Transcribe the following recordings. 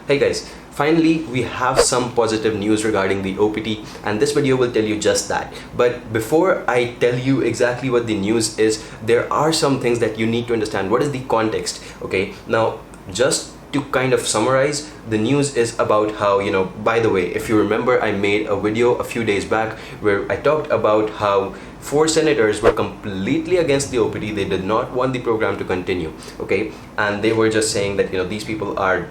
Hey guys, finally we have some positive news regarding the OPT, and this video will tell you just that. But before I tell you exactly what the news is, there are some things that you need to understand. What is the context? Okay, now just to kind of summarize, the news is about how, by the way, if you remember, I made a video a few days back where I talked about how 4 senators were completely against the OPT. They did not want the program to continue, okay? And they were just saying that, these people are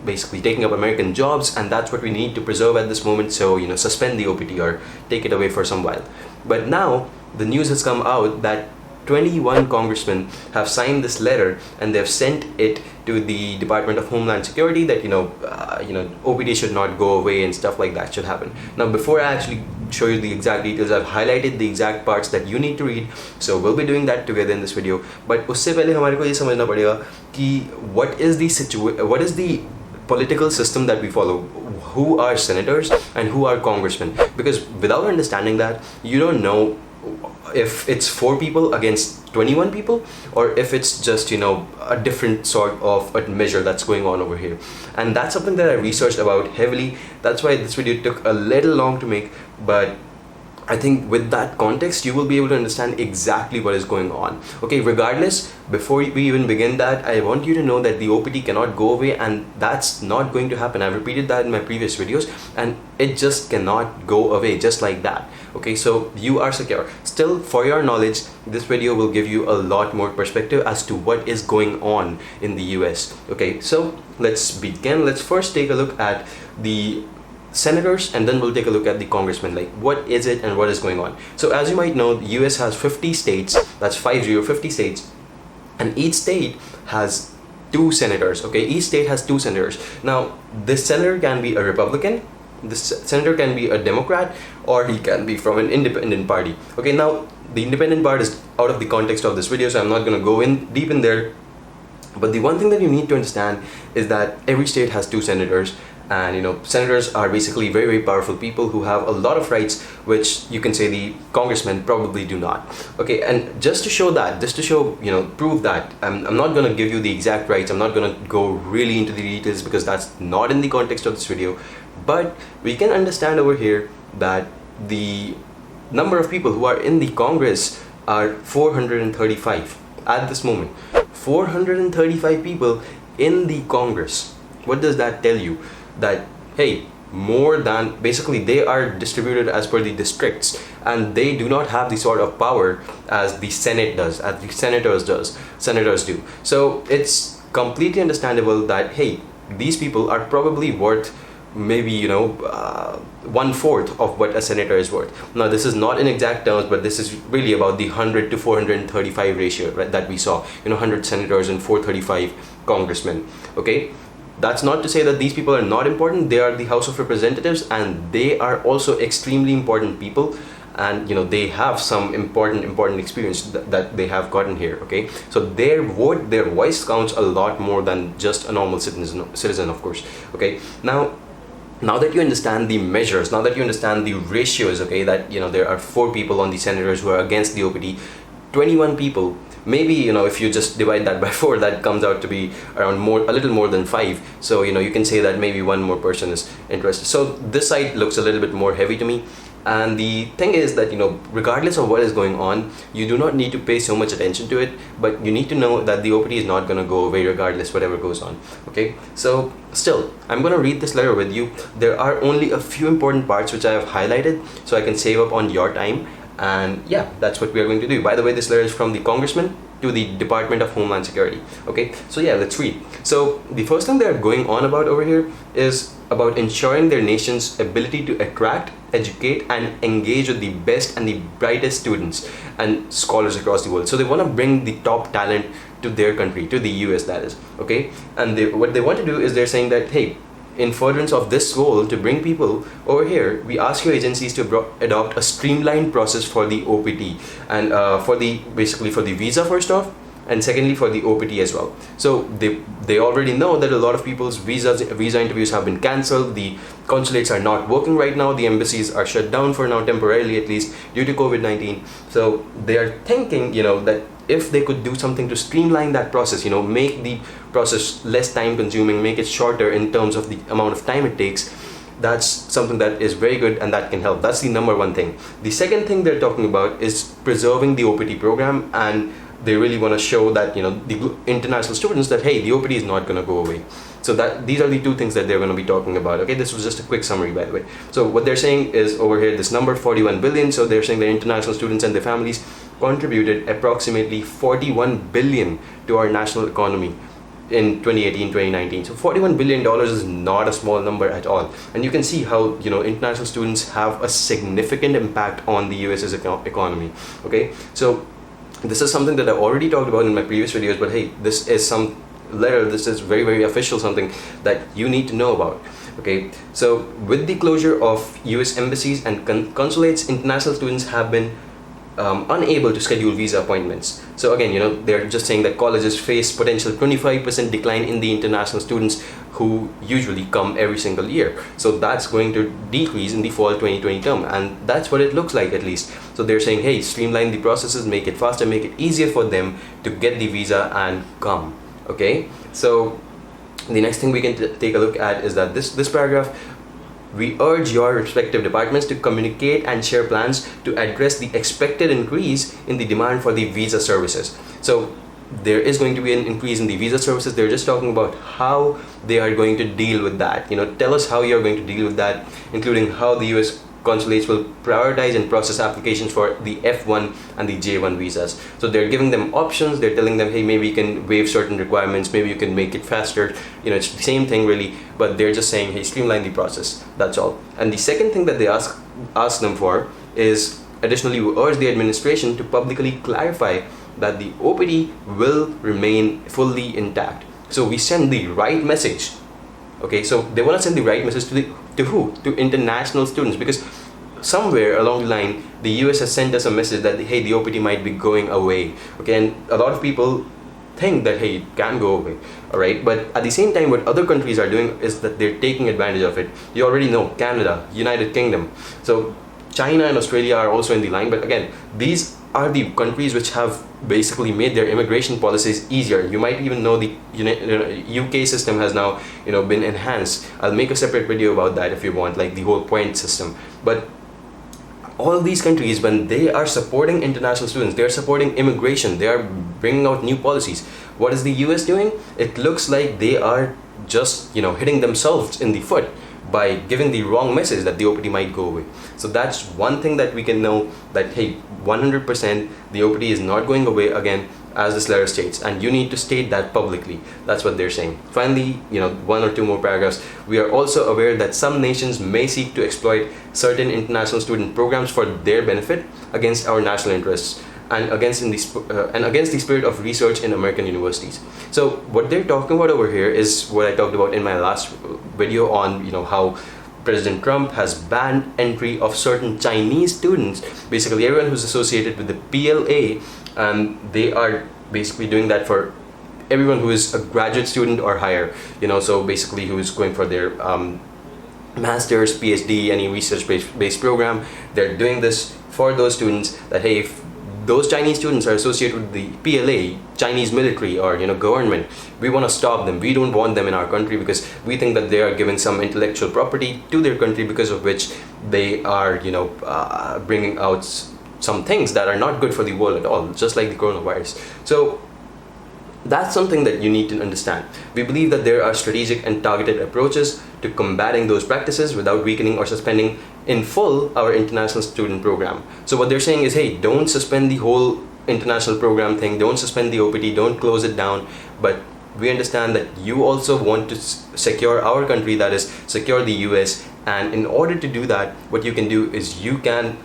basically taking up American jobs, and that's what we need to preserve at this moment. So, suspend the OPT or take it away for some while. But now the news has come out that 21 congressmen have signed this letter, and they've sent it to the Department of Homeland Security that OPT should not go away and stuff like that should happen. Now, before I actually show you the exact details, I've highlighted the exact parts that you need to read. So we'll be doing that together in this video. But उससे पहले हमारे को ये समझना पड़ेगा कि what is the political system that we follow. Who are senators and who are congressmen? Because without understanding that, you don't know if it's 4 people against 21 people, or if it's just a different sort of a measure that's going on over here. And that's something that I researched about heavily. That's why this video took a little long to make, but I think with that context, you will be able to understand exactly what is going on. Okay, regardless, before we even begin that, I want you to know that the OPT cannot go away, and that's not going to happen. I've repeated that in my previous videos, and it just cannot go away just like that. Okay, so you are secure. Still, for your knowledge, this video will give you a lot more perspective as to what is going on in the US. Okay, so let's begin. Let's first take a look at the senators, and then we'll take a look at the congressmen, like what is it and what is going on. So as you might know, the US has 50 states, that's 50 states, and each state has 2 senators. Okay, each state has 2 senators. Now, this senator can be a Republican, this senator can be a Democrat, or he can be from an independent party. Okay, now the independent part is out of the context of this video, so I'm not going to go in deep in there. But the one thing that you need to understand is that every state has 2 senators. And senators are basically very, very powerful people who have a lot of rights, which you can say the congressmen probably do not. Okay, and just to show, prove that, I'm not going to give you the exact rights. I'm not going to go really into the details because that's not in the context of this video. But we can understand over here that the number of people who are in the Congress are 435 at this moment. 435 people in the Congress. What does that tell you? That, hey, more than, basically they are distributed as per the districts, and they do not have the sort of power as the Senate does, as the senators do. So it's completely understandable that, hey, these people are probably worth maybe 1/4 of what a senator is worth. Now, this is not in exact terms, but this is really about the 100 to 435 ratio, right, that we saw. 100 senators and 435 congressmen. Okay, that's not to say that these people are not important. They are the House of Representatives, and they are also extremely important people, and they have some important experience that they have gotten here. Okay, so their voice counts a lot more than just a normal citizen, of course. Okay, now that you understand the measures, now that you understand the ratios, okay, that there are 4 people on the senators who are against the OPT, 21 people, maybe if you just divide that by 4, that comes out to be around a little more than 5. So you can say that maybe 1 more person is interested. So this side looks a little bit more heavy to me. And the thing is that regardless of what is going on, you do not need to pay so much attention to it, but you need to know that the OPT is not going to go away regardless whatever goes on. Okay, so still, I'm going to read this letter with you. There are only a few important parts which I have highlighted so I can save up on your time. And yeah, that's what we are going to do. By the way, this letter is from the congressman to the Department of Homeland Security. Okay, so yeah, let's read. So the first thing they're going on about over here is about ensuring their nation's ability to attract, educate, and engage with the best and the brightest students and scholars across the world. So they want to bring the top talent to their country, to the US, that is. Okay, and what they want to do is they're saying that, hey, in furtherance of this goal to bring people over here, we ask your agencies to adopt a streamlined process for the OPT, and basically for the visa first off, and secondly for the OPT as well. So they already know that a lot of people's visa interviews have been cancelled. The consulates are not working right now. The embassies are shut down for now, temporarily at least, due to COVID-19. So they are thinking, that if they could do something to streamline that process, make the process less time consuming, make it shorter in terms of the amount of time it takes, that's something that is very good and that can help. That's the number one thing. The second thing they're talking about is preserving the OPT program, and they really want to show that, the international students, that hey, the OPT is not going to go away. So that these are the two things that they're going to be talking about. Okay, this was just a quick summary, by the way. So what they're saying is over here, this number 41 billion. So they're saying that international students and their families contributed approximately 41 billion to our national economy in 2018-2019. So $41 billion is not a small number at all. And you can see how, international students have a significant impact on the US's economy. Okay, so this is something that I already talked about in my previous videos, but hey, this is some letter, this is very, very official, something that you need to know about. Okay, so with the closure of US embassies and consulates, international students have been unable to schedule visa appointments. So again, they're just saying that colleges face potential 25% decline in the international students who usually come every single year. So that's going to decrease in the fall 2020 term, and that's what it looks like, at least. So they're saying, hey, streamline the processes, make it faster, make it easier for them to get the visa and come. Okay, so the next thing we can take a look at is that this paragraph: we urge your respective departments to communicate and share plans to address the expected increase in the demand for the visa services. So there is going to be an increase in the visa services. They're just talking about how they are going to deal with that. Tell us how you're going to deal with that, including how the US consulates will prioritize and process applications for the F-1 and the J-1 visas. So they're giving them options. They're telling them, hey, maybe you can waive certain requirements, maybe you can make it faster. It's the same thing really, but they're just saying, hey, streamline the process. That's all. And the second thing that they ask them for is, additionally, we urge the administration to publicly clarify that the OPT will remain fully intact. So we send the right message. Okay, so they want to send the right message to who? To international students, because somewhere along the line, the US has sent us a message that, hey, the OPT might be going away. Okay, and a lot of people think that, hey, it can go away. All right, but at the same time, what other countries are doing is that they're taking advantage of it. You already know Canada, United Kingdom. So China and Australia are also in the line, but again, these are the countries which have basically made their immigration policies easier. You might even know the UK system has now been enhanced. I'll make a separate video about that if you want, like the whole point system. But all these countries, when they are supporting international students, they're supporting immigration, they are bringing out new policies. What is the US doing? It looks like they are just hitting themselves in the foot by giving the wrong message that the OPT might go away. So that's one thing that we can know, that hey, 100% the OPT is not going away again, as this letter states, and you need to state that publicly. That's what they're saying. Finally, one or two more paragraphs. We are also aware that some nations may seek to exploit certain international student programs for their benefit against our national interests and against the spirit of research in American universities. So what they're talking about over here is what I talked about in my last video on how President Trump has banned entry of certain Chinese students, basically everyone who's associated with the PLA, and they are basically doing that for everyone who is a graduate student or higher, so basically who is going for their master's, PhD, any research-based program. They're doing this for those students that, hey, if those Chinese students are associated with the PLA, Chinese military or government, we want to stop them. We don't want them in our country because we think that they are giving some intellectual property to their country, because of which they are bringing out some things that are not good for the world at all, just like the coronavirus. So that's something that you need to understand. We believe that there are strategic and targeted approaches to combating those practices without weakening or suspending in full our international student program. So what they're saying is, hey, don't suspend the whole international program thing, don't suspend the OPT, don't close it down, but we understand that you also want to secure our country, that is, secure the US, and in order to do that, what you can do is you can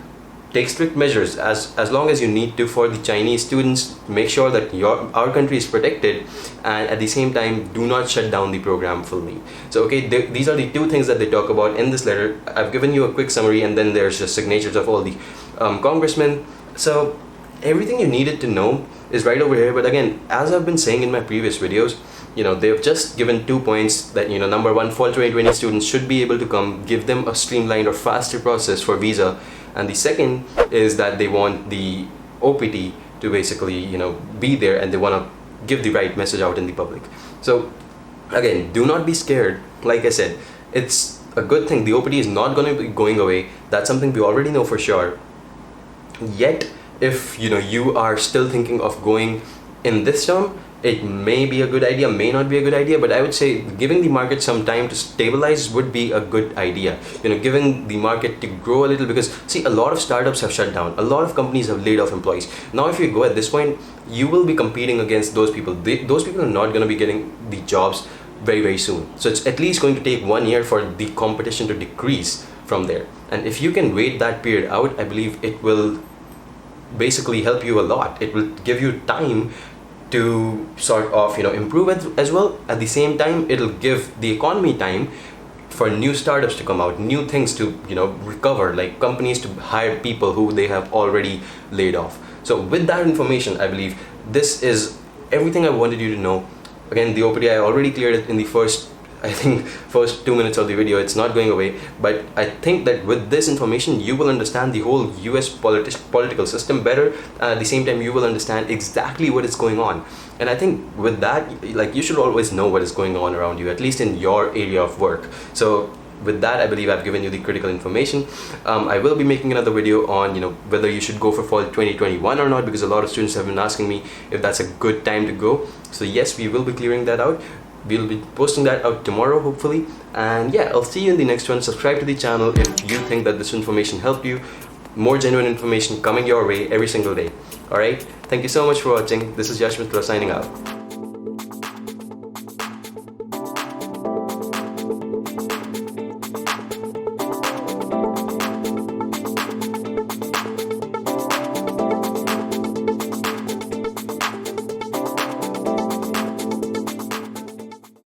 take strict measures as long as you need to for the Chinese students. Make sure that our country is protected, and at the same time do not shut down the program fully. So okay, these are the two things that they talk about in this letter. I've given you a quick summary, and then there's just signatures of all the congressmen. So everything you needed to know is right over here. But again, as I've been saying in my previous videos, they've just given 2 points that, number one, fall 2020 students should be able to come, give them a streamlined or faster process for visa. And the second is that they want the OPT to basically, be there, and they want to give the right message out in the public. So again, do not be scared. Like I said, it's a good thing. The OPT is not going to be going away. That's something we already know for sure. Yet, if you are still thinking of going in this term, it may be a good idea, may not be a good idea, but I would say giving the market some time to stabilize would be a good idea. Giving the market to grow a little, because see, a lot of startups have shut down, a lot of companies have laid off employees. Now if you go at this point, you will be competing against those people. Those people are not going to be getting the jobs very, very soon. So it's at least going to take 1 year for the competition to decrease from there. And if you can wait that period out, I believe it will basically help you a lot. It will give you time to sort of improve it as well. At the same time, it'll give the economy time for new startups to come out, new things to recover, like companies to hire people who they have already laid off. So with that information, I believe this is everything I wanted you to know. Again, the OPD, I already cleared it in the first 2 minutes of the video. It's not going away, but I think that with this information you will understand the whole US political system better. At the same time, you will understand exactly what is going on, and I think with that, like, you should always know what is going on around you, at least in your area of work. So with that, I believe I've given you the critical information. I will be making another video on whether you should go for fall 2021 or not, because a lot of students have been asking me if that's a good time to go. So yes, we will be clearing that out. We'll be posting that out tomorrow, hopefully. And yeah, I'll see you in the next one. Subscribe to the channel if you think that this information helped you. More genuine information coming your way every single day. Alright, thank you so much for watching. This is Yash Mitra signing out.